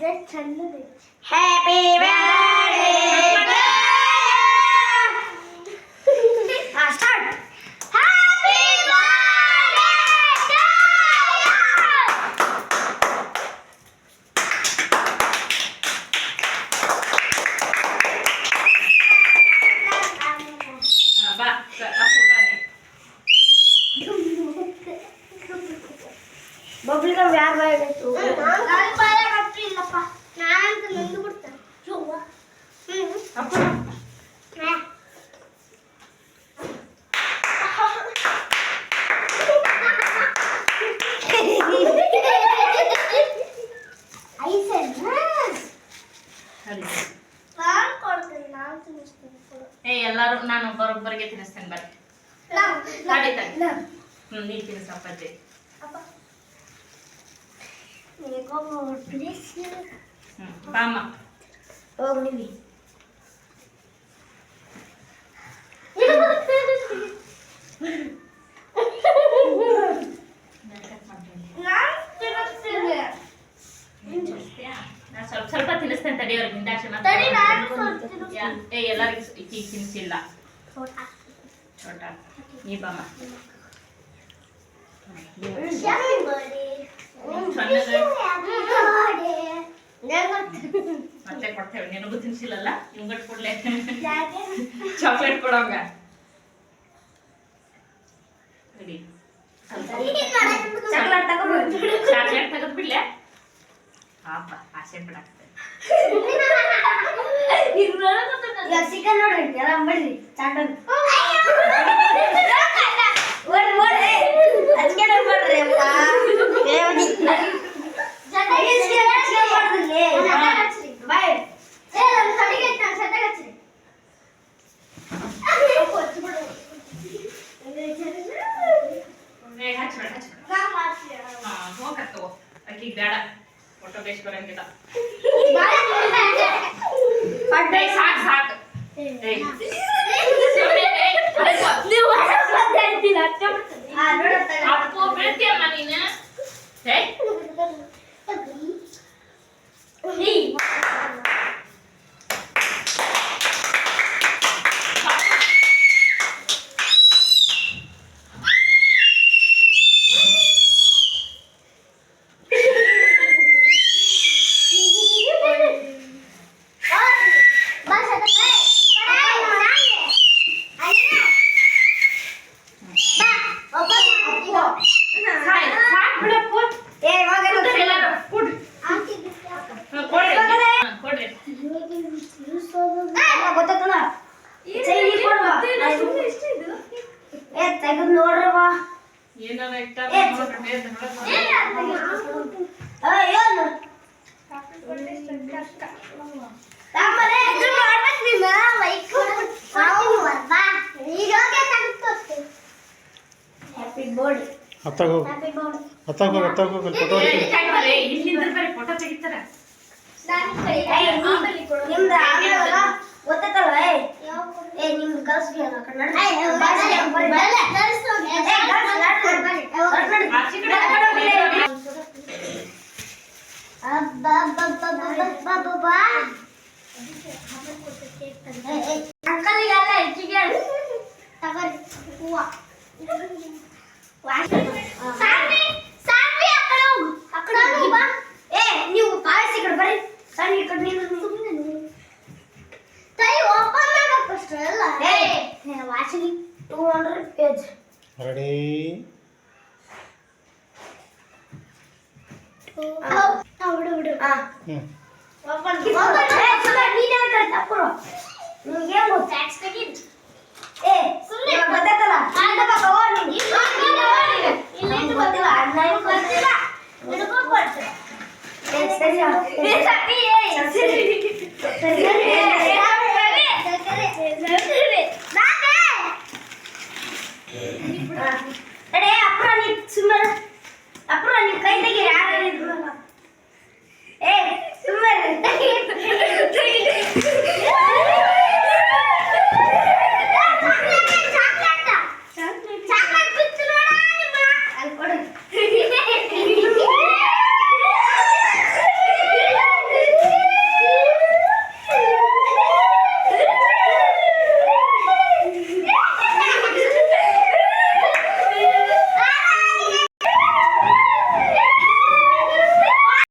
Happy birthday start. Happy bubbly gum ಯಾರು ಬಾಯಿತ್ತು? ನಾನು ಬಾಯ ಕಟ್ಟಿಲ್ಲಪ್ಪ. ನಾನಂತ ನಂದು ಬಿಡ್ತೇನೆ. ಅಪ್ಪ ಎಲ್ಲಾರು ನಾನು ಬರೋಬ್ಬರಿಗೆ ತಿನ್ನಿಸ್ತೇನೆ ಬರ್ರಿ. ನೀರು ತಿನ್ನಿಸಪ್ಪ ಅಜ್ಜಿ. ಬಾಮ ಹೋಗ್ಲಿ ಸ್ವಲ್ಪ ಸ್ವಲ್ಪ ತಿನ್ನಿಸ್ತೇನೆ ತಡಿ ಅವ್ರಿಗೆ ನಿಂದಾಶೆ ಎಲ್ಲರಿಗೂ ಈಗ ತಿನ್ನಿಸಿಲ್ಲ. ಚೋಟ ನೀ ಬಾಮ ಮತ್ತೆ ಕೊಡ್ತೇವೆ. ನಿನಗೂ ತಿನ್ಸಿಲ್ಲಲ್ಲ ನಿಮ್ಗಟ್ಟು ಕೊಡ್ಲೆ ಚಾಕ್ಲೇಟ್ ಕೊಡೋಂಗ ಚಾಕ್ಲೇಟ್ ತೆಗೆದು ಬಿಡ್ಲೆ ಪಾಪ ಆಸೆ ಬಿಡಾಕ್ತೇನೆ. ಚಿಕನ್ ನೋಡ್ರಿ ಎಲ್ಲ ಬಿಡ್ರಿ ಚಾಟನ್ ಹೋಗತ್ತೋ ಅಕ್ಕಿಗೆ ಬೇಡ ಫೋಟೋ ಬೇಸ್ ಬರಂಗಿಲ್ಲ. ಸಾಕು ಸಾಕು ಅಪ್ಪು ಬೀಳ್ತೀಯಮ್ಮ ನೀನು. ಫೋಟೋ ತೆಗಿತಾರ ಗೊತ್ತಲ್ಲ ನಿಮ್ದು ಕಲ್ಸ್ಬಿಡ ಅಂಕಲಿಗೆಲ್ಲ ಹೆಚ್ಚಿಗೆ ತಗರಿ ಹೂವ ನೀವು ಪಾಯಸ ಕಡೆ ಬರ್ರಿ ಸಣ್ಣ ಈ ಕಡೆ ವಾಚಿಂಗ್ 200 ಪೇಜ್ ರೆಡಿ ಬಿಡು ನಿಮ್ಗೆ ಟ್ಯಾಕ್ಸ್ ತೆಗಿದ್ ಸುಮ್ಮನೆ ಗೊತ್ತಲ್ಲ ಸರಿ